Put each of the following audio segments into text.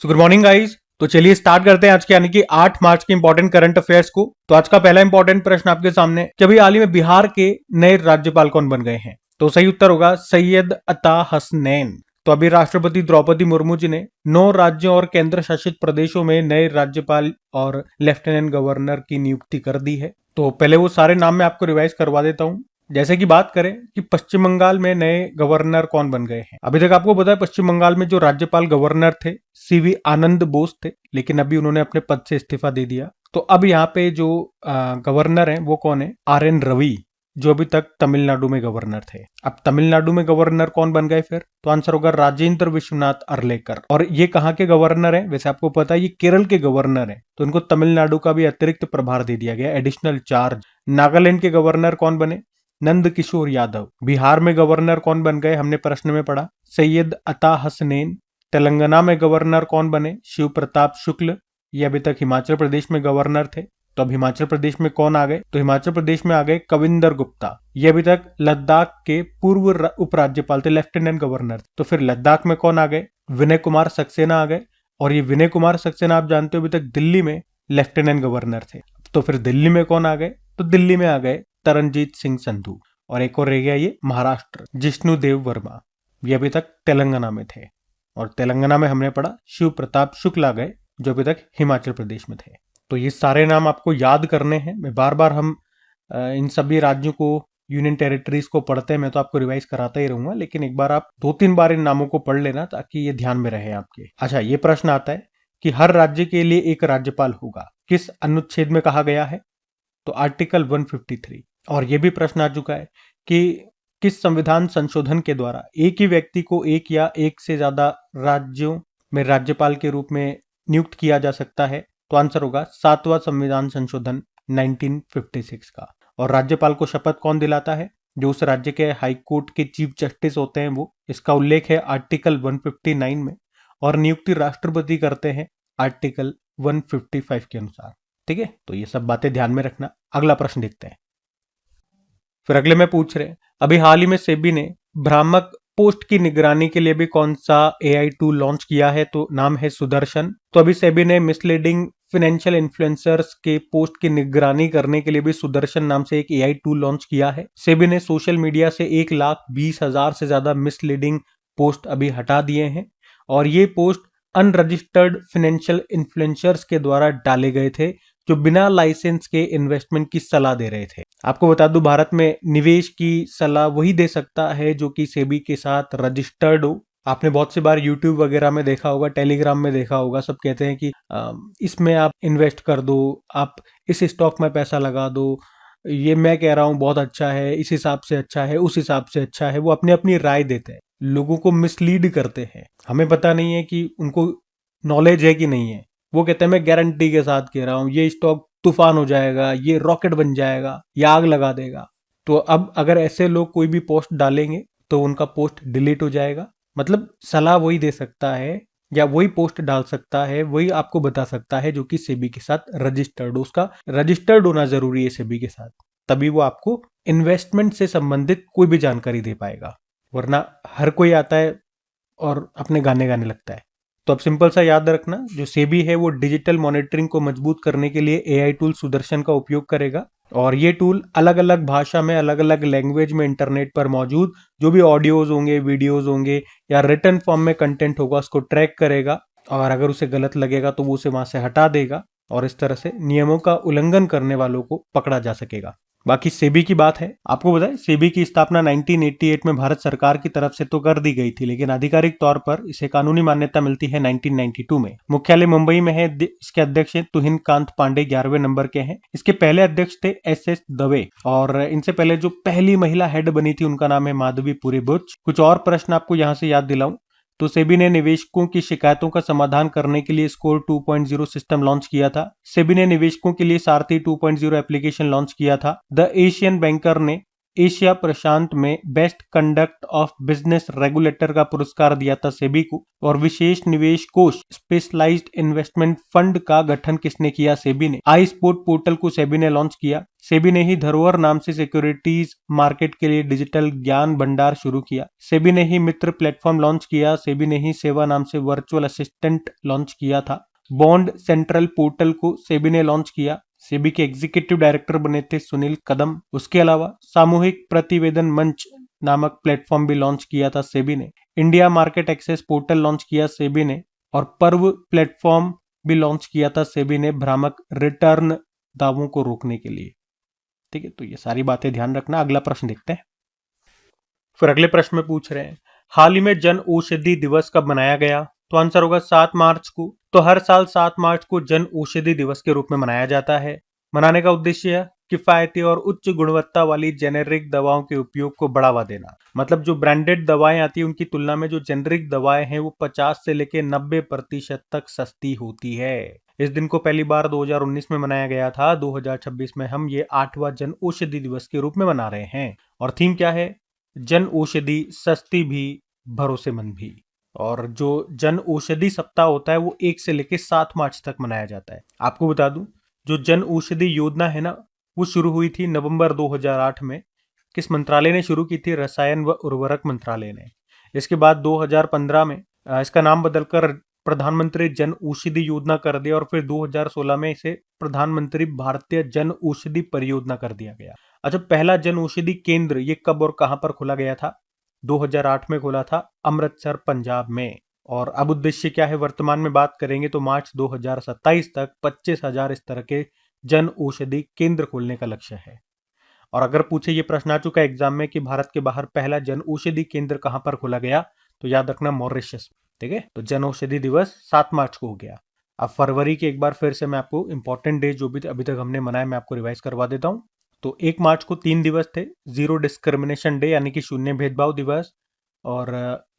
So good morning guys. तो चलिए start करते हैं आज के यानी कि 8 मार्च के इंपॉर्टेंट करंट अफेयर्स को। तो आज का पहला इंपॉर्टेंट प्रश्न आपके सामने कि अभी हाल ही में बिहार के नए राज्यपाल कौन बन गए हैं। तो सही उत्तर होगा सैयद अता हसनैन। तो अभी राष्ट्रपति द्रौपदी मुर्मू जी ने 9 राज्यों और केंद्र शासित प्रदेशों में नए राज्यपाल और लेफ्टिनेंट गवर्नर की नियुक्ति कर दी है। तो पहले वो सारे नाम मैं आपको रिवाइज करवा देता हूँ। जैसे कि बात करें कि पश्चिम बंगाल में नए गवर्नर कौन बन गए हैं। अभी तक आपको पता है पश्चिम बंगाल में जो राज्यपाल गवर्नर थे सीवी आनंद बोस थे, लेकिन अभी उन्होंने अपने पद से इस्तीफा दे दिया। तो अब यहाँ पे जो गवर्नर हैं वो कौन है, आर एन रवि, जो अभी तक तमिलनाडु में गवर्नर थे। अब तमिलनाडु में गवर्नर कौन बन गए फिर, तो आंसर होगा राजेंद्र विश्वनाथ अर्लेकर। और ये कहाँ के गवर्नर हैं, वैसे आपको पता है ये केरल के गवर्नर हैं, तो इनको तमिलनाडु का भी अतिरिक्त प्रभार दे दिया गया, एडिशनल चार्ज। नागालैंड के गवर्नर कौन बने, नंद किशोर यादव। बिहार में गवर्नर कौन बन गए, हमने प्रश्न में पढ़ा सैयद अता हसनैन। तेलंगाना में गवर्नर कौन बने, शिव प्रताप शुक्ल। ये अभी तक हिमाचल प्रदेश में गवर्नर थे, तो अब हिमाचल प्रदेश में कौन आ गए, तो हिमाचल प्रदेश में आ गए कविंदर गुप्ता। ये अभी तक लद्दाख के पूर्व उपराज्यपाल थे, लेफ्टिनेंट गवर्नर। तो फिर लद्दाख में कौन आ गए, विनय कुमार सक्सेना आ गए। और ये विनय कुमार सक्सेना आप जानते हो अभी तक दिल्ली में लेफ्टिनेंट गवर्नर थे। तो फिर दिल्ली में कौन आ गए, तो दिल्ली में आ गए तरनजीत सिंह संधू। और एक और रह गया ये महाराष्ट्र, जिष्णुदेव वर्मा। ये अभी तक तेलंगाना में थे। और तेलंगाना में हमने पढ़ा शिव प्रताप शुक्ल आ गए, जो अभी तक हिमाचल प्रदेश में थे। तो ये सारे नाम आपको याद करने हैं। मैं बार बार हम इन सभी राज्यों को, यूनियन टेरिटरीज को पढ़ते हैं, मैं तो आपको रिवाइज कराता ही रहूंगा, लेकिन एक बार आप 2-3 बार इन नामों को पढ़ लेना ताकि ये ध्यान में रहे आपके। अच्छा, ये प्रश्न आता है कि हर राज्य के लिए एक राज्यपाल होगा, किस अनुच्छेद में कहा गया है, तो आर्टिकल 153। और यह भी प्रश्न आ चुका है कि किस संविधान संशोधन के द्वारा एक ही व्यक्ति को एक या एक से ज्यादा राज्यों में राज्यपाल के रूप में नियुक्त किया जा सकता है, तो आंसर होगा 7वां संविधान संशोधन 1956 का। और राज्यपाल को शपथ कौन दिलाता है, जो उस राज्य के हाई कोर्ट के चीफ जस्टिस होते हैं वो। इसका उल्लेख है आर्टिकल 159 में। और नियुक्ति राष्ट्रपति करते हैं आर्टिकल 155 के अनुसार। ठीक है, तो ये सब बातें ध्यान में रखना। अगला प्रश्न देखते हैं। फिर अगले में पूछ रहे हैं अभी हाल ही में सेबी ने भ्रामक पोस्ट की निगरानी के लिए भी कौन सा एआई टूल लॉन्च किया है, तो नाम है सुदर्शन। तो अभी सेबी ने मिसलीडिंग फाइनेंशियल इन्फ्लुएंसर्स के पोस्ट की निगरानी करने के लिए भी सुदर्शन नाम से एक एआई टूल लॉन्च किया है। सेबी ने सोशल मीडिया से 1,20,000 से ज्यादा मिसलीडिंग पोस्ट अभी हटा दिए हैं। और ये पोस्ट अनरजिस्टर्ड फाइनेंशियल इन्फ्लुएंसर्स के द्वारा डाले गए थे, जो बिना लाइसेंस के इन्वेस्टमेंट की सलाह दे रहे थे। आपको बता दूं, भारत में निवेश की सलाह वही दे सकता है जो कि सेबी के साथ रजिस्टर्ड हो। आपने बहुत सी बार यूट्यूब वगैरह में देखा होगा, टेलीग्राम में देखा होगा, सब कहते हैं कि इसमें आप इन्वेस्ट कर दो, आप इस स्टॉक में पैसा लगा दो, ये मैं कह रहा हूं बहुत अच्छा है, इस हिसाब से अच्छा है, उस हिसाब से अच्छा है। वो अपनी अपनी राय देते हैं, लोगों को मिसलीड करते हैं। हमें पता नहीं है कि उनको नॉलेज है कि नहीं है। वो कहते हैं मैं गारंटी के साथ कह रहा हूं ये स्टॉक तूफान हो जाएगा, ये रॉकेट बन जाएगा, ये आग लगा देगा। तो अब अगर ऐसे लोग कोई भी पोस्ट डालेंगे तो उनका पोस्ट डिलीट हो जाएगा। मतलब सलाह वही दे सकता है या वही पोस्ट डाल सकता है, वही आपको बता सकता है जो कि सेबी के साथ रजिस्टर्ड हो। उसका रजिस्टर्ड होना जरूरी है सेबी के साथ, तभी वो आपको इन्वेस्टमेंट से संबंधित कोई भी जानकारी दे पाएगा। वरना हर कोई आता है और अपने गाने गाने लगता है। तो अब सिंपल सा याद रखना, जो सेबी है वो डिजिटल मॉनिटरिंग को मजबूत करने के लिए एआई टूल सुदर्शन का उपयोग करेगा। और ये टूल अलग अलग भाषा में, अलग अलग लैंग्वेज में इंटरनेट पर मौजूद जो भी ऑडियोज होंगे, वीडियोज होंगे या रिटन फॉर्म में कंटेंट होगा, उसको ट्रैक करेगा। और अगर उसे गलत लगेगा तो वो उसे वहां से हटा देगा। और इस तरह से नियमों का उल्लंघन करने वालों को पकड़ा जा सकेगा। बाकी सेबी की बात है, आपको बताएं सेबी की स्थापना 1988 में भारत सरकार की तरफ से तो कर दी गई थी, लेकिन आधिकारिक तौर पर इसे कानूनी मान्यता मिलती है 1992 में। मुख्यालय मुंबई में है। इसके अध्यक्ष तुहिन कांत पांडे 11वें नंबर के हैं। इसके पहले अध्यक्ष थे एस दवे। और इनसे पहले जो पहली महिला हेड बनी थी उनका नाम है माधवी पुरी बुच। कुछ और प्रश्न आपको यहाँ से याद दिलाऊं तो सेबी ने निवेशकों की शिकायतों का समाधान करने के लिए स्कोर 2.0 सिस्टम लॉन्च किया था। सेबी ने निवेशकों के लिए सारथी 2.0 एप्लीकेशन लॉन्च किया था। द एशियन बैंकर ने एशिया प्रशांत में best conduct of business regulator का पुरस्कार दिया था सेबी को। और विशेष निवेश कोष स्पेशलाइज्ड इन्वेस्टमेंट फंड का गठन किसने किया? सेबी ने। आई स्पोर्ट पोर्टल को सेबी ने लॉन्च किया। सेबी ने ही धरोहर नाम से सिक्योरिटीज मार्केट के लिए डिजिटल ज्ञान भंडार शुरू किया। सेबी ने ही मित्र प्लेटफॉर्म लॉन्च किया। सेबी ने ही सेवा नाम से वर्चुअल असिस्टेंट लॉन्च किया था। बॉन्ड सेंट्रल पोर्टल को सेबी ने लॉन्च किया। सेबी के एग्जीक्यूटिव डायरेक्टर बने थे सुनील कदम। उसके अलावा सामूहिक प्रतिवेदन मंच नामक प्लेटफॉर्म भी लॉन्च किया था सेबी ने। India market access portal launch किया सेबी ने। और पर्व प्लेटफॉर्म भी लॉन्च किया था सेबी ने भ्रामक रिटर्न दावों को रोकने के लिए। ठीक है, तो ये सारी बातें ध्यान रखना। अगला प्रश्न देखते हैं। फिर अगले प्रश्न में पूछ रहे हैं, हाल ही में जन औषधि दिवस कब मनाया गया? तो आंसर होगा 7 मार्च को। तो हर साल 7 मार्च को जन औषधि दिवस के रूप में मनाया जाता है। मनाने का उद्देश्य किफायती और उच्च गुणवत्ता वाली जेनेरिक दवाओं के उपयोग को बढ़ावा देना। मतलब जो ब्रांडेड दवाएं आती है उनकी तुलना में जो जेनेरिक दवाएं हैं वो 50 से लेकर 90% तक सस्ती होती है। इस दिन को पहली बार 2019 में मनाया गया था। 2026 में हम ये 8वां जन औषधि दिवस के रूप में मना रहे हैं। और थीम क्या है? जन औषधि, सस्ती भी, भरोसेमंद भी। और जो जन औषधि सप्ताह होता है वो 1 से लेकर 7 मार्च तक मनाया जाता है। आपको बता दूं, जो जन औषधि योजना है ना, वो शुरू हुई थी नवंबर 2008 में। किस मंत्रालय ने शुरू की थी? रसायन व उर्वरक मंत्रालय ने। इसके बाद 2015 में इसका नाम बदलकर प्रधानमंत्री जन औषधि योजना कर दिया और फिर 2016 में इसे प्रधानमंत्री भारतीय जन औषधि परियोजना कर दिया गया। अच्छा, पहला जन औषधि केंद्र ये कब और कहां पर खोला गया था? 2008 में खोला था, अमृतसर पंजाब में। और अब उद्देश्य क्या है वर्तमान में बात करेंगे तो मार्च 2027 तक 25,000 इस तरह के जन औषधि केंद्र खोलने का लक्ष्य है। और अगर पूछे, ये प्रश्न आ चुका है एग्जाम में कि भारत के बाहर पहला जन औषधि केंद्र कहां पर खोला गया, तो याद रखना मॉरिशस। ठीक है, तो जन औषधि दिवस 7 मार्च को हो गया। अब फरवरी के एक बार फिर से मैं आपको इंपॉर्टेंट डे जो भी अभी तक हमने मनाए मैं आपको रिवाइज करवा देता हूं। तो 1 मार्च को 3 दिवस थे। जीरो डिस्क्रिमिनेशन डे यानी कि शून्य भेदभाव दिवस, और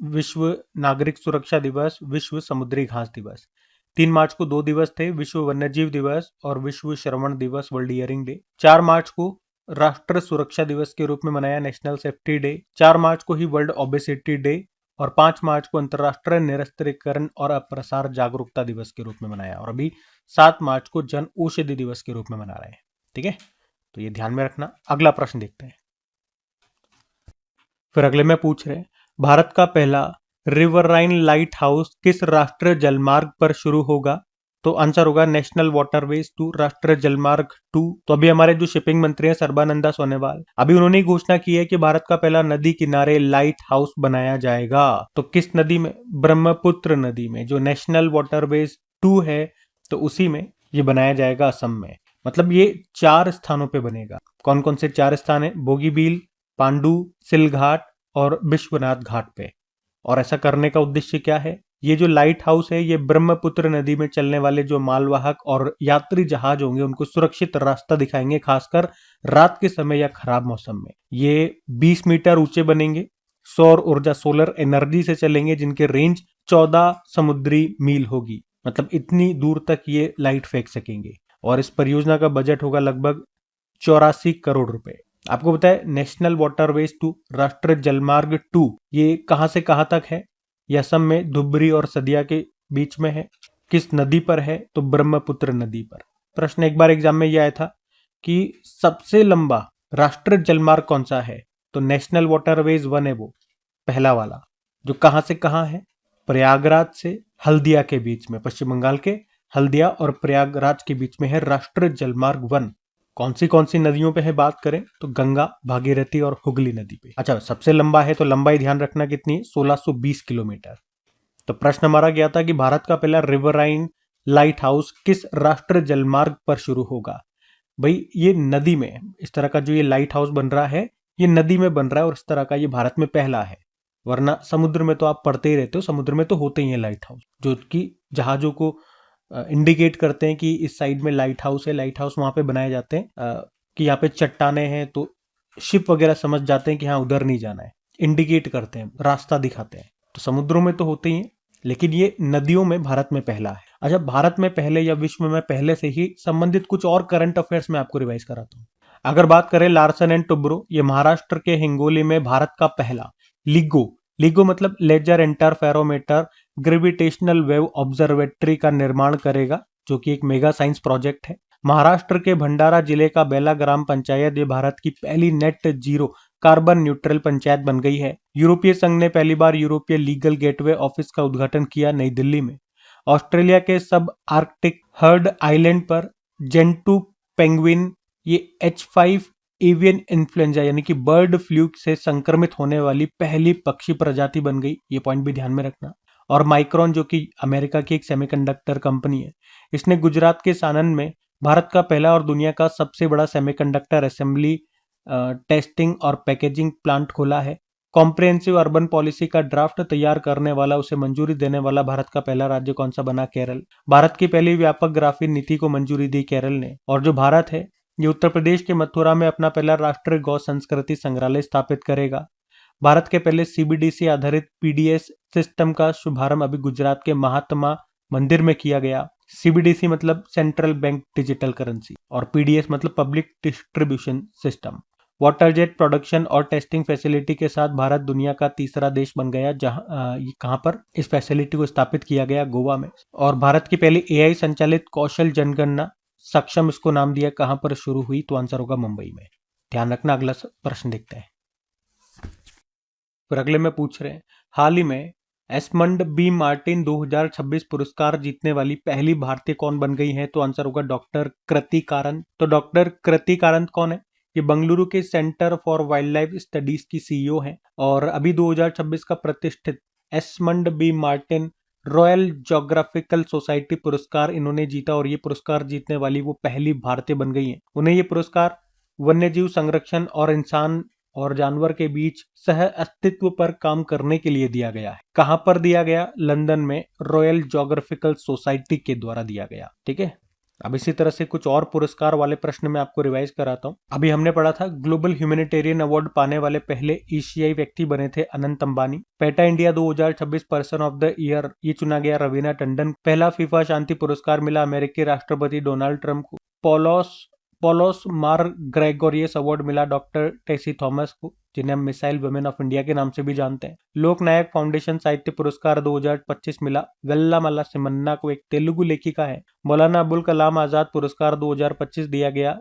विश्व नागरिक सुरक्षा दिवस, विश्व समुद्री घास दिवस। 3 मार्च को 2 दिवस थे, विश्व वन्यजीव दिवस और विश्व श्रवण दिवस, वर्ल्ड हियरिंग डे। 4 मार्च को राष्ट्र सुरक्षा दिवस के रूप में मनाया, नेशनल सेफ्टी डे। 4 मार्च को ही वर्ल्ड ओबेसिटी डे। और 5 मार्च को अंतर्राष्ट्रीय निरस्त्रीकरण और अप्रसार जागरूकता दिवस के रूप में मनाया। और अभी 7 मार्च को जन औषधि दिवस के रूप में मना रहे हैं। ठीक है, तो ये ध्यान में रखना। अगला प्रश्न देखते हैं। फिर अगले में पूछ रहे हैं, भारत का पहला रिवराइन लाइट हाउस किस राष्ट्रीय जलमार्ग पर शुरू होगा? तो आंसर होगा नेशनल वाटरवेज 2, राष्ट्रीय जलमार्ग 2। तो अभी हमारे जो शिपिंग मंत्री हैं सर्बानंदा सोनोवाल, अभी उन्होंने घोषणा की है कि भारत का पहला नदी किनारे लाइट हाउस बनाया जाएगा। तो किस नदी में? ब्रह्मपुत्र नदी में। जो नेशनल वाटरवेज 2 है तो उसी में ये बनाया जाएगा, असम में। मतलब ये 4 स्थानों पे बनेगा। कौन कौन से 4 स्थान है? बोगीबील, पांडु, सिलघाट और विश्वनाथ घाट पे। और ऐसा करने का उद्देश्य क्या है? ये जो लाइट हाउस है ये ब्रह्मपुत्र नदी में चलने वाले जो मालवाहक और यात्री जहाज होंगे उनको सुरक्षित रास्ता दिखाएंगे, खासकर रात के समय या खराब मौसम में। ये 20 मीटर ऊंचे बनेंगे, सौर ऊर्जा, सोलर एनर्जी से चलेंगे, जिनके रेंज 14 समुद्री मील होगी। मतलब इतनी दूर तक ये लाइट फेंक सकेंगे। और इस परियोजना का बजट होगा लगभग 84 करोड़ रुपए। आपको पता है नेशनल वाटरवेज 2, राष्ट्रीय जलमार्ग 2, ये कहां से कहां तक है? ये असम में धुबरी और सदिया के बीच में है। किस नदी पर है? तो ब्रह्मपुत्र नदी पर। प्रश्न एक बार एग्जाम में यह आया था कि सबसे लंबा राष्ट्रीय जलमार्ग कौन सा है? तो नेशनल वाटरवेज 1 है वो, पहला वाला, जो कहां से कहां है? प्रयागराज से हल्दिया के बीच में, पश्चिम बंगाल के हल्दिया और प्रयागराज के बीच में है राष्ट्रीय जलमार्ग 1। कौन सी नदियों पे है बात करें तो गंगा, भागीरथी और हुगली नदी पे। अच्छा, सबसे लंबा है तो लंबाई ध्यान रखना कितनी है? 1620 किलोमीटर। तो प्रश्न हमारा गया था कि भारत का पहला रिवराइन लाइट हाउस किस राष्ट्रीय जलमार्ग पर शुरू होगा? भाई ये नदी में, इस तरह का जो ये लाइट हाउस बन रहा है ये नदी में बन रहा है और इस तरह का ये भारत में पहला है। वरना समुद्र में तो आप पढ़ते ही रहते हो, समुद्र में तो होते ही है लाइट हाउस, जो कि जहाजों को इंडिकेट करते हैं कि इस साइड में लाइट हाउस है। लाइट हाउस वहां पे बनाए जाते हैं कि यहाँ पे चट्टाने हैं तो शिप वगैरह समझ जाते हैं कि हाँ उधर नहीं जाना है, इंडिकेट करते हैं, रास्ता दिखाते हैं। तो समुद्रों में तो होते ही हैं, लेकिन ये नदियों में भारत में पहला है। अच्छा, भारत में पहले या विश्व में पहले से ही संबंधित कुछ और करंट अफेयर्स में आपको रिवाइज कराता हूँ। अगर बात करें लार्सन एंड टुब्रो, ये महाराष्ट्र के हिंगोली में भारत का पहला लिगो मतलब laser interferometer gravitational wave observatory का निर्माण करेगा, जो कि एक मेगा साइंस प्रोजेक्ट है। महाराष्ट्र के भंडारा जिले का बेला ग्राम पंचायत ये भारत की पहली net zero carbon neutral panchayat बन गई है। यूरोपीय संघ ने पहली बार यूरोपीय लीगल गेटवे ऑफिस का उद्घाटन किया नई दिल्ली में। ऑस्ट्रेलिया के सब आर्कटिक हर्ड आइलैंड पर जेंटू पेंगुइन ये H5 एवियन इन्फ्लुएंजा यानी कि बर्ड फ्लू से संक्रमित होने वाली पहली पक्षी प्रजाति बन गई। ये पॉइंट भी ध्यान में रखना। और माइक्रोन, जो कि अमेरिका की एक सेमीकंडक्टर कंपनी है, इसने गुजरात के सानन में भारत का पहला और दुनिया का सबसे बड़ा सेमीकंडक्टर असेंबली, टेस्टिंग और पैकेजिंग प्लांट खोला है। कॉम्प्रिहेंसिव अर्बन पॉलिसी का ड्राफ्ट तैयार करने वाला, उसे मंजूरी देने वाला भारत का पहला राज्य कौन सा बना? केरल। भारत की पहली व्यापक ग्राफीन नीति को मंजूरी दी केरल ने। और जो भारत है, ये उत्तर प्रदेश के मथुरा में अपना पहला राष्ट्रीय गौ संस्कृति संग्रहालय स्थापित करेगा। भारत के पहले CBDC आधारित PDS सिस्टम का शुभारंभ अभी गुजरात के महात्मा मंदिर में किया गया। CBDC मतलब सेंट्रल बैंक डिजिटल करेंसी और PDS मतलब public distribution system. Water jet production और टेस्टिंग फैसिलिटी के साथ भारत दुनिया का तीसरा देश बन गया, जहां कहां पर इस फैसिलिटी को स्थापित किया गया? गोवा में। और भारत की पहली AI संचालित कौशल जनगणना सक्षम, इसको नाम दिया, कहां पर शुरू हुई? तो आंसर होगा मुंबई में। ध्यान रखना। अगला प्रश्न देखते हैं। फिर अगले में पूछ रहे हैं, हाल ही में एस्मंड बी मार्टिन 2026 पुरस्कार जीतने वाली पहली भारतीय कौन बन गई है? तो आंसर होगा डॉक्टर कृति कारंत। तो डॉक्टर कृति कारंत कौन है? ये बंगलुरु के Centre for Wildlife Studies की CEO है और अभी 2026 का प्रतिष्ठित Esmond B Martin Royal Geographical Society पुरस्कार इन्होंने जीता और ये पुरस्कार जीतने वाली वो पहली भारतीय बन गई है। उन्हें ये पुरस्कार वन्यजीव संरक्षण और इंसान और जानवर के बीच सह अस्तित्व पर काम करने के लिए दिया गया है। कहां पर दिया गया? लंदन में रॉयल ज्योग्राफिकल सोसाइटी के द्वारा दिया गया। ठीक है। अब इसी तरह से कुछ और पुरस्कार वाले प्रश्न मैं आपको रिवाइज कराता हूं। अभी हमने पढ़ा था ग्लोबल ह्यूमैनिटेरियन अवार्ड पाने वाले पहले एशियाई व्यक्ति बने थे Anant Ambani. PETA India 2026 person of the year ये चुना गया रवीना टंडन। पहला फीफा शांति पुरस्कार मिला अमेरिकी राष्ट्रपति डोनाल्ड ट्रंप को। पोलोस मार ग्रेगोरियस अवार्ड मिला डॉक्टर टेसी थॉमस को, जिन्हें हम मिसाइल वुमेन ऑफ इंडिया के नाम से भी जानते हैं। लोक नायक फाउंडेशन साहित्य पुरस्कार 2025 मिला वेल्लामला सिमन्ना को, एक तेलुगु लेखिका है। मौलाना अबुल कलाम आजाद पुरस्कार 2025 दिया गया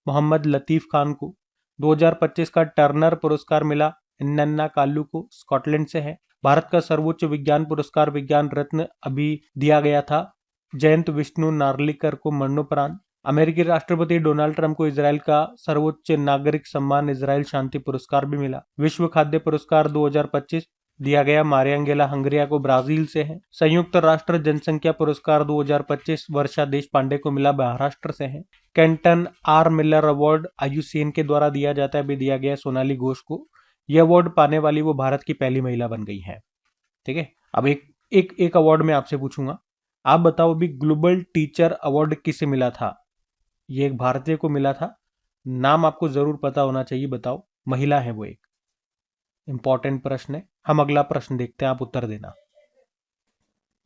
मोहम्मद लतीफ खान को। 2025 का टर्नर पुरस्कार मिला नन्ना कालू को, स्कॉटलैंड से है। भारत का सर्वोच्च विज्ञान पुरस्कार विज्ञान रत्न अभी दिया गया था जयंत विष्णु नार्लिकर को मरणोपरांत। अमेरिकी राष्ट्रपति डोनाल्ड ट्रंप को इजराइल का सर्वोच्च नागरिक सम्मान इजराइल शांति पुरस्कार भी मिला। विश्व खाद्य पुरस्कार 2025 दिया गया मारियांगेला हंगरिया को, ब्राजील से है। संयुक्त राष्ट्र जनसंख्या पुरस्कार 2025 वर्षा देश पांडे को मिला, महाराष्ट्र से है। Canton R Miller award IUCN के द्वारा दिया जाता है, भी दिया गया सोनाली घोष को। यह अवार्ड पाने वाली वो भारत की पहली महिला बन गई है। ठीक है। अब एक अवार्ड मैं आपसे पूछूंगा, आप बताओ अभी ग्लोबल टीचर अवार्ड किसे मिला था? ये एक भारतीय को मिला था, नाम आपको जरूर पता होना चाहिए, बताओ। महिला है वो, एक इंपॉर्टेंट प्रश्न है। हम अगला प्रश्न देखते हैं, आप उत्तर देना।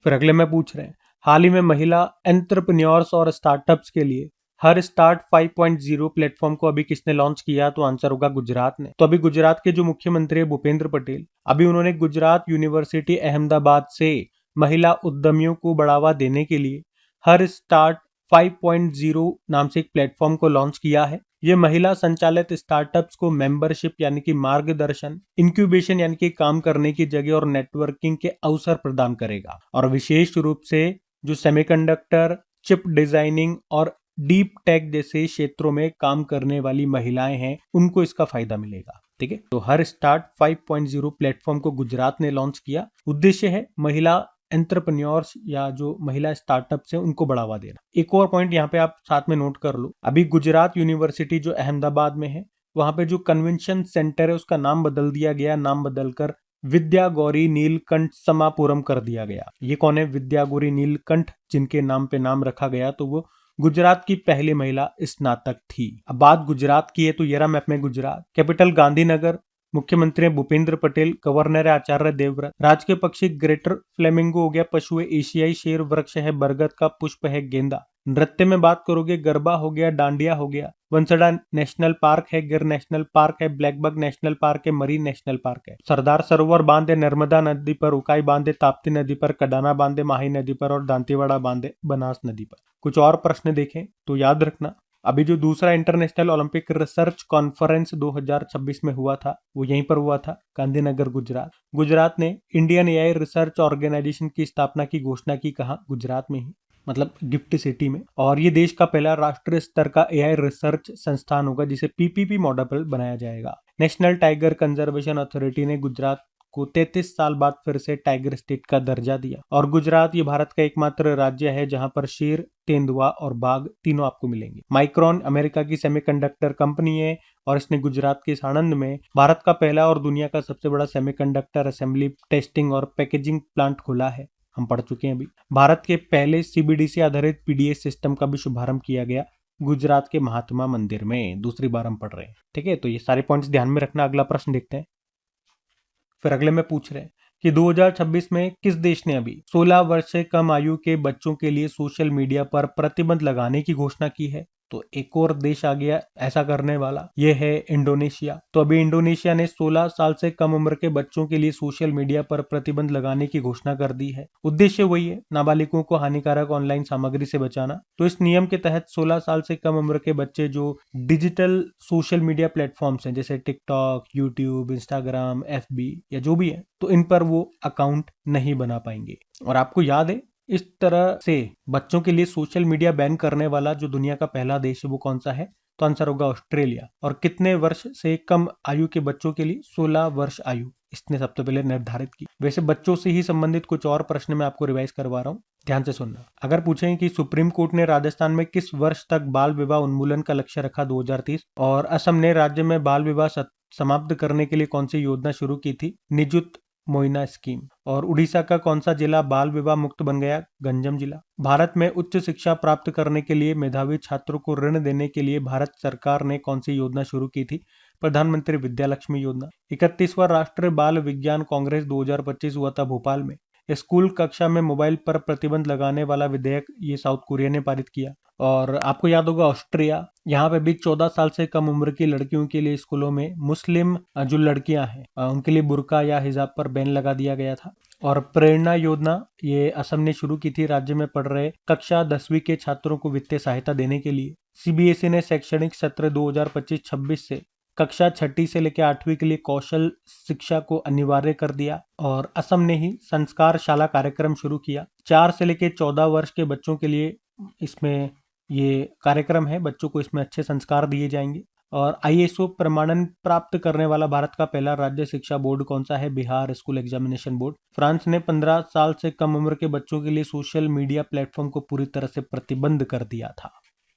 फिर अगले में पूछ रहे हैं, हाल ही में महिला एंटरप्रेन्योर्स और स्टार्टअप्स के लिए हर स्टार्ट 5.0 प्लेटफॉर्म को अभी किसने लॉन्च किया? तो आंसर होगा गुजरात ने। तो अभी गुजरात के जो मुख्यमंत्री है भूपेंद्र पटेल, अभी उन्होंने गुजरात यूनिवर्सिटी अहमदाबाद से महिला उद्यमियों को बढ़ावा देने के लिए हर स्टार्ट 5.0 नाम से एक प्लेटफॉर्म को लॉन्च किया है। ये महिला संचालित स्टार्टअप्स को मेंबरशिप यानी कि मार्गदर्शन, इंक्यूबेशन यानी कि काम करने की जगह और नेटवर्किंग के अवसर प्रदान करेगा। और विशेष रूप से जो सेमीकंडक्टर, चिप डिजाइनिंग और डीप टेक जैसे क्षेत्रों में काम करने वाली महिलाएं हैं, उनको इसका फायदा मिलेगा। ठीक है। तो हर स्टार्ट 5.0 प्लेटफॉर्म को गुजरात ने लॉन्च किया। उद्देश्य है महिला एंटरप्रेन्योर्स या जो महिला स्टार्टअप्स हैं उनको बढ़ावा देना। एक और पॉइंट यहाँ पे आप साथ में नोट कर लो, अभी गुजरात यूनिवर्सिटी जो अहमदाबाद में है, वहां पे जो कन्वेंशन सेंटर है उसका नाम बदल दिया गया, नाम बदलकर विद्या गौरी नीलकंठ समापुरम कर दिया गया। ये कौन है? विद्या गौरी नीलकंठ, जिनके नाम पे नाम रखा गया, तो वो गुजरात की पहली महिला स्नातक थी। अब बात गुजरात की है तो ये रहा मैप में गुजरात। कैपिटल गांधीनगर, मुख्यमंत्री भूपेंद्र पटेल, गवर्नर है आचार्य देवव्रत। राजकीय पक्षी ग्रेटर फ्लेमिंगो हो गया, पशु है एशियाई शेर, वृक्ष है बरगद का, पुष्प है गेंदा। नृत्य में बात करोगे गरबा हो गया, डांडिया हो गया, वंसड़ा नेशनल पार्क है, गिर नेशनल पार्क है, ब्लैकबक नेशनल पार्क है, मरीन नेशनल पार्क है। सरदार सरोवर बांध है नर्मदा नदी पर, उकाई बांध है ताप्ती नदी पर, कडाना बांध है माही नदी पर और दांतेवाड़ा बांध है बनास नदी पर। कुछ और प्रश्न देखें तो याद रखना, अभी जो दूसरा इंटरनेशनल ओलंपिक रिसर्च कॉन्फ्रेंस 2026 में हुआ था वो यहीं पर हुआ था, गांधीनगर गुजरात। गुजरात ने इंडियन एआई रिसर्च ऑर्गेनाइजेशन की स्थापना की घोषणा की, कहा? गुजरात में ही, मतलब गिफ्ट सिटी में। और ये देश का पहला राष्ट्रीय स्तर का एआई रिसर्च संस्थान होगा जिसे पीपीपी मॉडल पर बनाया जाएगा। नेशनल टाइगर कंजर्वेशन अथॉरिटी ने गुजरात को 33 साल बाद फिर से टाइगर स्टेट का दर्जा दिया। और गुजरात ये भारत का एकमात्र राज्य है जहां पर शेर, तेंदुआ और बाघ तीनों आपको मिलेंगे। माइक्रॉन अमेरिका की सेमीकंडक्टर कंपनी है और इसने गुजरात के साणंद में भारत का पहला और दुनिया का सबसे बड़ा सेमीकंडक्टर असेंबली, टेस्टिंग और पैकेजिंग प्लांट खोला है। हम पढ़ चुके हैं अभी। भारत के पहले सीबीडीसी आधारित पीडीएस सिस्टम का भी शुभारंभ किया गया गुजरात के महात्मा मंदिर में। दूसरी बार हम पढ़ रहे हैं, ठीक है? तो ये सारे पॉइंट्स ध्यान में रखना। अगला प्रश्न देखते हैं। फिर अगले में पूछ रहे हैं कि 2026 में किस देश ने अभी 16 वर्ष से कम आयु के बच्चों के लिए सोशल मीडिया पर प्रतिबंध लगाने की घोषणा की है? तो एक और देश आ गया ऐसा करने वाला, ये है इंडोनेशिया। तो अभी इंडोनेशिया ने 16 साल से कम उम्र के बच्चों के लिए सोशल मीडिया पर प्रतिबंध लगाने की घोषणा कर दी है। उद्देश्य वही है, नाबालिगों को हानिकारक ऑनलाइन सामग्री से बचाना। तो इस नियम के तहत 16 साल से कम उम्र के बच्चे जो डिजिटल सोशल मीडिया प्लेटफॉर्म्स हैं जैसे टिकटॉक, यूट्यूब, इंस्टाग्राम, एफबी या जो भी है, तो इन पर वो अकाउंट नहीं बना पाएंगे। और आपको याद है, इस तरह से बच्चों के लिए सोशल मीडिया बैन करने वाला जो दुनिया का पहला देश है वो कौन सा है? तो आंसर होगा ऑस्ट्रेलिया। और कितने वर्ष से कम आयु के बच्चों के लिए? 16 वर्ष आयु इसने सबसे पहले निर्धारित की। वैसे बच्चों से ही संबंधित कुछ और प्रश्न मैं आपको रिवाइज करवा रहा हूँ, ध्यान से सुनना। अगर पूछें कि सुप्रीम कोर्ट ने राजस्थान में किस वर्ष तक बाल विवाह उन्मूलन का लक्ष्य रखा 2030, और असम ने राज्य में बाल विवाह समाप्त करने के लिए कौन सी योजना शुरू की थी? Nijut Moina scheme. और उड़ीसा का कौन सा जिला बाल विवाह मुक्त बन गया? गंजम जिला। भारत में उच्च शिक्षा प्राप्त करने के लिए मेधावी छात्रों को ऋण देने के लिए भारत सरकार ने कौन सी योजना शुरू की थी? प्रधानमंत्री विद्या लक्ष्मी योजना। 31वां राष्ट्रीय बाल विज्ञान कांग्रेस 2025 हुआ था भोपाल में। स्कूल कक्षा में मोबाइल पर प्रतिबंध लगाने वाला विधेयक ये साउथ कोरिया ने पारित किया। और आपको याद होगा ऑस्ट्रिया, यहाँ पे भी 14 साल से कम उम्र की लड़कियों के लिए स्कूलों में मुस्लिम जो लड़कियां हैं उनके लिए बुर्का या हिजाब पर बैन लगा दिया गया था। और प्रेरणा योजना ये असम ने शुरू की थी राज्य में पढ़ रहे कक्षा 10वीं के छात्रों को वित्तीय सहायता देने के लिए। सीबीएसई ने शैक्षणिक सत्र 2025-26 से कक्षा 6ठी से लेकर 8वीं के लिए कौशल शिक्षा को अनिवार्य कर दिया। और असम ने ही संस्कार शाला कार्यक्रम शुरू किया। 4 से लेकर 14 वर्ष के बच्चों के लिए इसमें ये कार्यक्रम है, बच्चों को इसमें अच्छे संस्कार दिए जाएंगे। और आईएसओ प्रमाणन प्राप्त करने वाला भारत का पहला राज्य शिक्षा बोर्ड कौन सा है? Bihar school examination board. France ने 15 साल से कम उम्र के बच्चों के लिए सोशल मीडिया प्लेटफॉर्म को पूरी तरह से प्रतिबंध कर दिया था,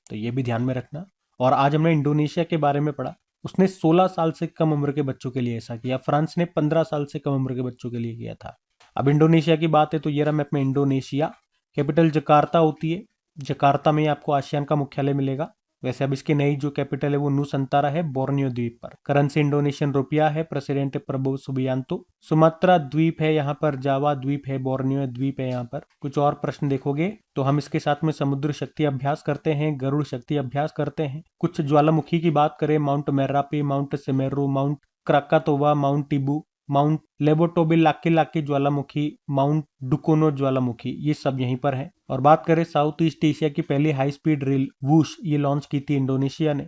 तो ये भी ध्यान में रखना। और आज हमने इंडोनेशिया के बारे में पढ़ा, उसने 16 साल से कम उम्र के बच्चों के लिए ऐसा किया। फ्रांस ने 15 साल से कम उम्र के बच्चों के लिए किया था। अब इंडोनेशिया की बात है तो ये रहा मैप में इंडोनेशिया। कैपिटल जकार्ता होती है, जकार्ता में आपको आसियान का मुख्यालय मिलेगा। वैसे अब इसकी नई जो कैपिटल है वो नुसंतारा है, बोर्नियो द्वीप पर। करेंसी इंडोनेशियन रुपया है, प्रेसिडेंट है प्रबोवो सुबियांतो। सुमात्रा द्वीप है यहाँ पर, जावा द्वीप है, बोर्नियो द्वीप है यहाँ पर। कुछ और प्रश्न देखोगे तो हम इसके साथ में समुद्र शक्ति अभ्यास करते हैं, गरुड़ शक्ति अभ्यास करते हैं। कुछ ज्वालामुखी की बात करें, Mount Merapi, Mount Semeru, Mount Krakatoa, Mount टिबू, माउंट लेबोटोबिल लाकी लाकी ज्वालामुखी, माउंट डुकोनो ज्वालामुखी, ये सब यहीं पर है। और बात करें साउथ ईस्ट एशिया की पहली हाई स्पीड रेल वूश, ये लॉन्च की थी इंडोनेशिया ने।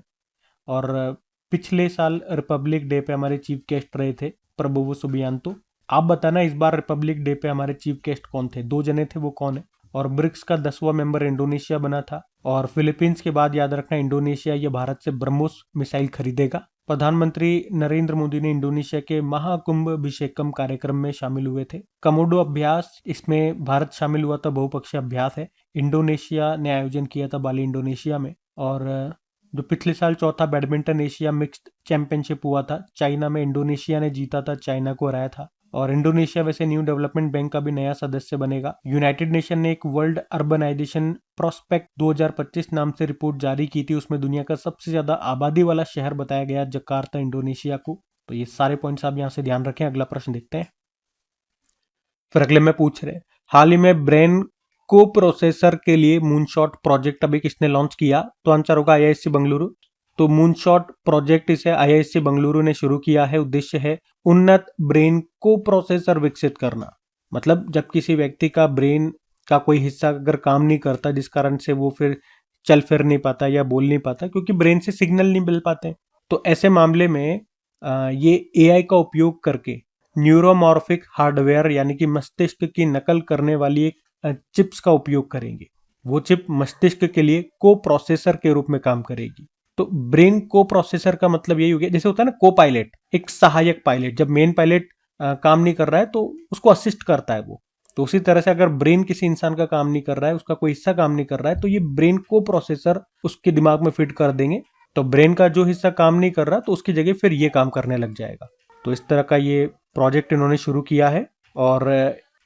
और पिछले साल रिपब्लिक डे पे हमारे चीफ गेस्ट रहे थे प्रबोवो सुबियांतो। आप बताना इस बार रिपब्लिक डे पे हमारे चीफ गेस्ट कौन थे? 2 जने थे, वो कौन है? और ब्रिक्स का 10वां मेंबर इंडोनेशिया बना था। और फिलीपींस के बाद याद रखना इंडोनेशिया ये भारत से ब्रह्मोस मिसाइल खरीदेगा। प्रधानमंत्री नरेंद्र मोदी ने इंडोनेशिया के महाकुंभ अभिषेकम कार्यक्रम में शामिल हुए थे। कमोडो अभ्यास, इसमें भारत शामिल हुआ था, बहुपक्षीय अभ्यास है, इंडोनेशिया ने आयोजन किया था बाली इंडोनेशिया में। और जो पिछले साल चौथा बैडमिंटन एशिया मिक्स्ड चैंपियनशिप हुआ था चाइना में, इंडोनेशिया ने जीता था, चाइना को हराया था। और इंडोनेशिया वैसे न्यू डेवलपमेंट बैंक का भी नया सदस्य बनेगा। यूनाइटेड नेशन ने एक वर्ल्ड अर्बनाइजेशन प्रोस्पेक्ट 2025 नाम से रिपोर्ट जारी की थी, उसमें दुनिया का सबसे ज्यादा आबादी वाला शहर बताया गया जकार्ता इंडोनेशिया को। तो ये सारे पॉइंट्स आप यहाँ से ध्यान रखें। अगला प्रश्न देखते हैं। फिर अगले में पूछ रहे, हाल ही में ब्रेन को प्रोसेसर के लिए मूनशॉट प्रोजेक्ट अभी किसने लॉन्च किया? तो आंसर होगा आईआईएससी बेंगलुरु। तो मूनशॉट प्रोजेक्ट इसे आईआईएससी बेंगलुरु ने शुरू किया है। उद्देश्य है उन्नत ब्रेन को प्रोसेसर विकसित करना। मतलब जब किसी व्यक्ति का ब्रेन का कोई हिस्सा अगर काम नहीं करता, जिस कारण से वो फिर चल फिर नहीं पाता या बोल नहीं पाता, क्योंकि ब्रेन से सिग्नल नहीं मिल पाते, तो ऐसे मामले में ये एआई का उपयोग करके न्यूरोमॉर्फिक हार्डवेयर यानी कि मस्तिष्क की नकल करने वाली एक चिप्स का उपयोग करेंगे। वो चिप मस्तिष्क के लिए को प्रोसेसर के रूप में काम करेगी। तो ब्रेन को प्रोसेसर का मतलब यही हो गया, जैसे होता है ना को पायलट, एक सहायक पायलट। जब मेन पायलट काम नहीं कर रहा है तो उसको असिस्ट करता है वो। तो उसी तरह से अगर ब्रेन किसी इंसान का काम नहीं कर रहा है, उसका कोई हिस्सा काम नहीं कर रहा है, तो ये ब्रेन को प्रोसेसर उसके दिमाग में फिट कर देंगे। तो ब्रेन का जो हिस्सा काम नहीं कर रहा तो उसकी जगह फिर ये काम करने लग जाएगा। तो इस तरह का ये प्रोजेक्ट इन्होंने शुरू किया है और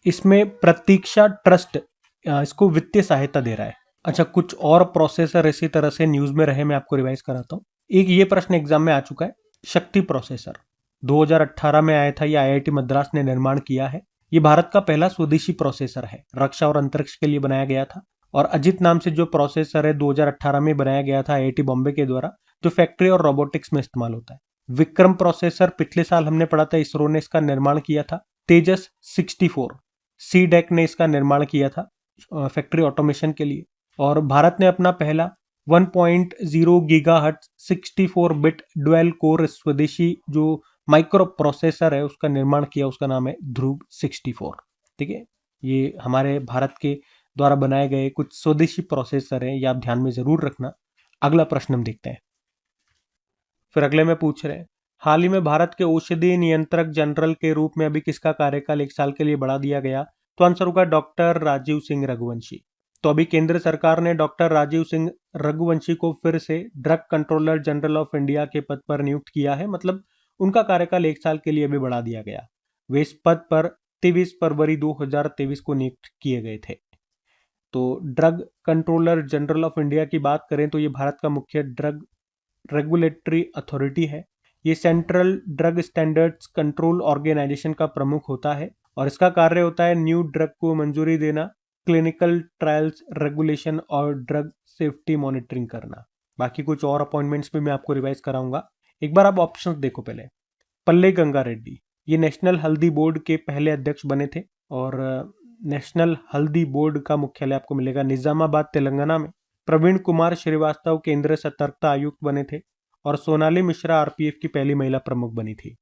इसमें प्रतीक्षा ट्रस्ट इसको वित्तीय सहायता दे रहा है। अच्छा, कुछ और प्रोसेसर इसी तरह से न्यूज में रहे, मैं आपको रिवाइज कराता हूँ। एक ये प्रश्न एग्जाम में आ चुका है, शक्ति प्रोसेसर 2018 में आया था। ये आईआईटी मद्रास ने निर्माण किया है। ये भारत का पहला स्वदेशी प्रोसेसर है, रक्षा और अंतरिक्ष के लिए बनाया गया था। और अजित नाम से जो प्रोसेसर है 2018 में बनाया गया था आईआईटी बॉम्बे के द्वारा, जो फैक्ट्री और रोबोटिक्स में इस्तेमाल होता है। विक्रम प्रोसेसर पिछले साल हमने पढ़ा था, इसरो ने इसका निर्माण किया था। तेजस 64 सीडेक ने इसका निर्माण किया था फैक्ट्री ऑटोमेशन के लिए। और भारत ने अपना पहला 1.0 गीगाहर्ट्ज 64 बिट डुअल कोर स्वदेशी जो माइक्रो प्रोसेसर है उसका निर्माण किया, उसका नाम है ध्रुव 64। ठीक है, ये हमारे भारत के द्वारा बनाए गए कुछ स्वदेशी प्रोसेसर हैं, ये आप ध्यान में जरूर रखना। अगला प्रश्न हम देखते हैं। फिर अगले में पूछ रहे हैं, हाल ही में भारत के औषधि नियंत्रक जनरल के रूप में अभी किसका कार्यकाल 1 साल के लिए बढ़ा दिया गया? तो आंसर होगा डॉक्टर राजीव सिंह रघुवंशी। तो अभी केंद्र सरकार ने डॉक्टर राजीव सिंह रघुवंशी को फिर से drug controller general of India के पद पर नियुक्त किया है। मतलब उनका कार्यकाल 1 साल के लिए भी बढ़ा दिया गया। वे इस पद पर 23 फरवरी 2023 को नियुक्त किए गए थे। तो drug controller general of India की बात करें तो ये भारत का मुख्य ड्रग रेगुलेटरी अथॉरिटी है। ये central drug standards control organisation का प्रमुख होता है और इसका कार्य होता है न्यू ड्रग को मंजूरी देना, क्लिनिकल ट्रायल्स रेगुलेशन और ड्रग सेफ्टी मॉनिटरिंग करना। बाकी कुछ और अपॉइंटमेंट्स भी मैं आपको रिवाइज कराऊंगा। एक बार आप ऑप्शंस देखो पहले। पल्ले गंगा रेड्डी, ये नेशनल हल्दी बोर्ड के पहले अध्यक्ष बने थे और नेशनल हल्दी बोर्ड का मुख्यालय आपको मिलेगा निजामाबाद तेलंगाना में। प्रवीण कुमार श्रीवास्तव केंद्रीय सतर्कता आयुक्त बने थे और सोनाली मिश्रा आरपीएफ की पहली महिला प्रमुख बनी थी।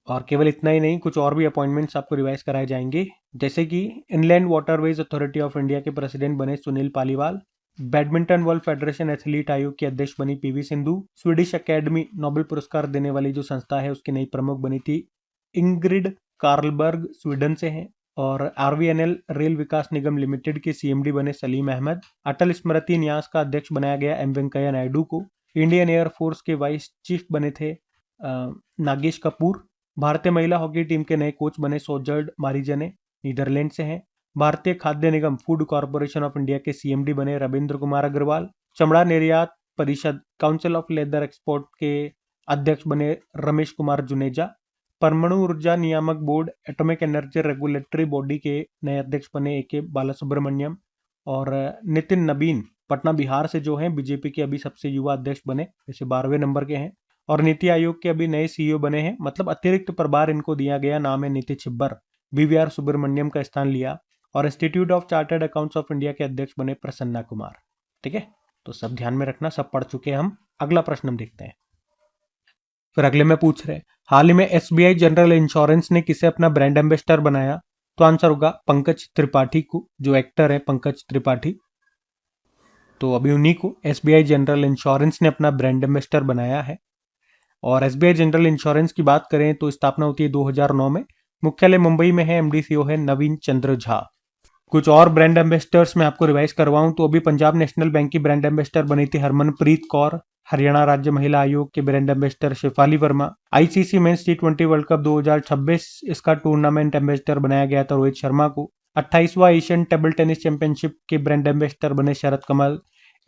और केवल इतना ही नहीं, कुछ और भी अपॉइंटमेंट्स आपको रिवाइज कराए जाएंगे, जैसे कि inland waterways authority of India के प्रेसिडेंट बने Sunil Paliwal. Badminton world federation athlete आयोग की अध्यक्ष बनी PV Sindhu. Swedish academy Nobel पुरस्कार देने वाली जो संस्था है उसकी नई प्रमुख बनी थी इंग्रिड कार्लबर्ग, स्वीडन से हैं। और आरवीएनएल रेल विकास निगम लिमिटेड के सीएमडी बने सलीम अहमद। अटल स्मृति न्यास का अध्यक्ष बनाया गया एम वेंकैया नायडू को। इंडियन एयरफोर्स के वाइस चीफ बने थे नागेश कपूर। भारतीय महिला हॉकी टीम के नए कोच बने सोजर्ड मारिजने, नीदरलैंड से हैं। भारतीय खाद्य निगम फूड कॉर्पोरेशन ऑफ इंडिया के सीएमडी बने रविंद्र कुमार अग्रवाल। चमड़ा निर्यात परिषद काउंसिल ऑफ लेदर एक्सपोर्ट के अध्यक्ष बने रमेश कुमार जुनेजा। परमाणु ऊर्जा नियामक board atomic energy regulatory body के नए अध्यक्ष बने ए.के. बालासुब्रमण्यम। और नितिन नबीन पटना बिहार से जो हैं बीजेपी के अभी सबसे युवा अध्यक्ष बने, जैसे 12वें नंबर के हैं। और नीति आयोग के अभी नए सीईओ बने हैं, मतलब अतिरिक्त प्रभार इनको दिया गया, नाम है नीति छिब्बर। बीवीआर सुब्रमण्यम का स्थान लिया। और institute of chartered accounts of India के अध्यक्ष बने प्रसन्ना कुमार। ठीक है, तो सब ध्यान में रखना, सब पढ़ चुके हैं हम। अगला प्रश्न हम देखते हैं। फिर अगले में पूछ रहे हैं, हाल ही में एसबीआई जनरल इंश्योरेंस ने किसे अपना ब्रांड एम्बेसडर बनाया? तो आंसर होगा पंकज त्रिपाठी को, जो एक्टर है पंकज त्रिपाठी। तो अभी उन्हीं को एसबीआई जनरल इंश्योरेंस ने अपना ब्रांड एम्बेसडर बनाया है। और एसबीआई जनरल इंश्योरेंस की बात करें तो स्थापना होती है 2009 में। मुख्यालय मुंबई में है, एमडी सीईओ है नवीन चंद्र झा। कुछ और ब्रांड एम्बेसडर्स मैं आपको रिवाइज करवाऊं तो अभी पंजाब नेशनल बैंक की ब्रांड एम्बेसडर बनी थी हरमनप्रीत कौर। हरियाणा राज्य महिला आयोग के brand ambassador Shefali Varma. ICC men's टी20 वर्ल्ड कप 2026 इसका टूर्नामेंट एम्बेसडर बनाया गया था रोहित शर्मा को। 28वां एशियन टेबल टेनिस चैंपियनशिप के ब्रांड एम्बेसडर बने शरद कमल।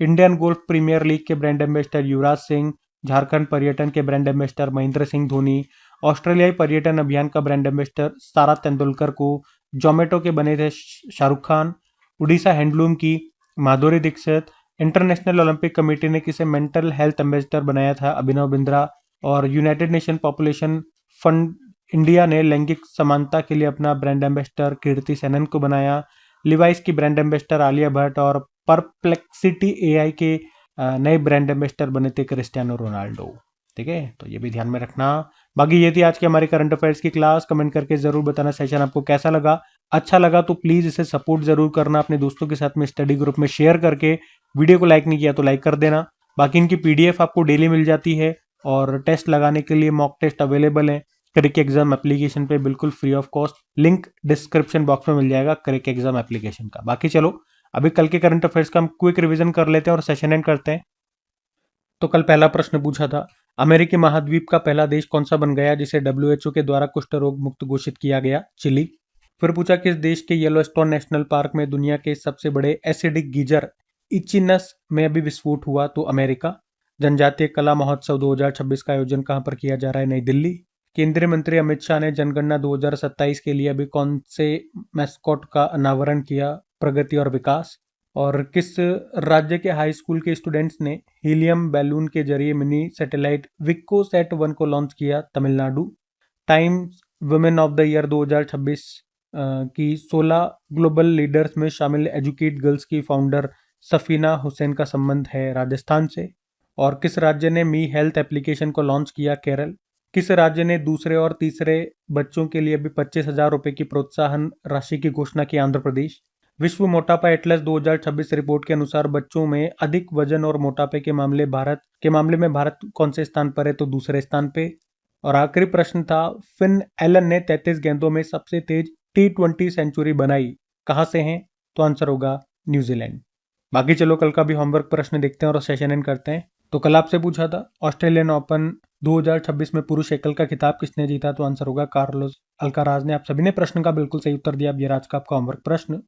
इंडियन गोल्फ प्रीमियर लीग के ब्रांड एम्बेसडर युवराज सिंह। झारखंड पर्यटन के ब्रांड एम्बेसडर महेंद्र सिंह धोनी। ऑस्ट्रेलियाई पर्यटन अभियान का ब्रांड एम्बेसडर सारा तेंदुलकर को। जोमेटो के बने थे शाहरुख खान। उड़ीसा हैंडलूम की Madhuri Dixit. International Olympic committee ने किसे मेंटल हेल्थ एम्बेसडर बनाया था? अभिनव बिंद्रा। और United nation population fund India ने लैंगिक समानता के लिए अपना ब्रांड एम्बेसडर कीर्ति सेनन को बनाया। लिवाइस की ब्रांड एम्बेसडर आलिया भट्ट। और परप्लेक्सिटी एआई के नए ब्रांड एम्बेसडर बने थे क्रिस्टियानो रोनाल्डो। ठीक है, तो ये भी ध्यान में रखना। बाकी ये थी आज की हमारी करंट अफेयर्स की क्लास। कमेंट करके जरूर बताना सेशन आपको कैसा लगा। अच्छा लगा तो प्लीज इसे सपोर्ट जरूर करना, अपने दोस्तों के साथ में स्टडी ग्रुप में शेयर करके। वीडियो को लाइक नहीं किया तो लाइक कर देना। बाकी इनकी पीडीएफ आपको डेली मिल जाती है और टेस्ट लगाने के लिए मॉक टेस्ट अवेलेबल है क्रिक एग्जाम एप्लीकेशन पे, बिल्कुल free of cost. Link description box में मिल जाएगा क्रिक एग्जाम एप्लीकेशन का। बाकी चलो अभी कल के करंट अफेयर्स का हम क्विक रिवीजन कर लेते हैं और सेशन एंड करते हैं। तो कल पहला प्रश्न पूछा था, अमेरिकी महाद्वीप का पहला देश कौन सा बन गया जिसे WHO के द्वारा कुष्ठ रोग मुक्त घोषित किया गया? चिली। फिर पूछा, किस देश के येलोस्टोन नेशनल पार्क में दुनिया के सबसे बड़े एसिडिक गीजर इचिनस में अभी विस्फोट हुआ? तो अमेरिका। जनजातीय कला महोत्सव 2026 का आयोजन कहां पर किया जा रहा है? नई दिल्ली। केंद्रीय मंत्री अमित शाह ने जनगणना 2027 के लिए अभी कौन से मैस्कॉट का अनावरण किया? प्रगति और विकास। और किस राज्य के हाई स्कूल के स्टूडेंट्स ने हीलियम बैलून के जरिए मिनी सैटेलाइट विक्कोसैट 1 को लॉन्च किया? Tamil Nadu. Times women of the year 2026 की 16 ग्लोबल लीडर्स में शामिल एजुकेट गर्ल्स की फाउंडर सफीना हुसैन का संबंध है राजस्थान से। और किस राज्य ने मी हेल्थ एप्लीकेशन को लॉन्च किया? केरल। किस राज्य ने दूसरे और तीसरे बच्चों के लिए भी 25,000 रुपए की प्रोत्साहन राशि की घोषणा की? आंध्र प्रदेश। विश्व मोटापा एटलस 2026 रिपोर्ट के अनुसार बच्चों में अधिक वजन और मोटापे के मामले में भारत कौन से स्थान पर है? तो दूसरे स्थान पे। और आखिरी प्रश्न था, फिन एलन ने 33 गेंदों में सबसे तेज T20 सेंचुरी बनाई, कहां से हैं? तो आंसर होगा न्यूजीलैंड। बाकी चलो कल का भी होमवर्क प्रश्न देखते हैं और सेशन एंड करते हैं। तो कल आपसे पूछा था, ऑस्ट्रेलियन ओपन 2026 में पुरुष एकल का खिताब किसने जीता? तो आंसर होगा कार्लोस अल्काराज ने। आप सभी ने प्रश्न का बिल्कुल सही उत्तर दिया। अब ये आज का आपका होमवर्क प्रश्न,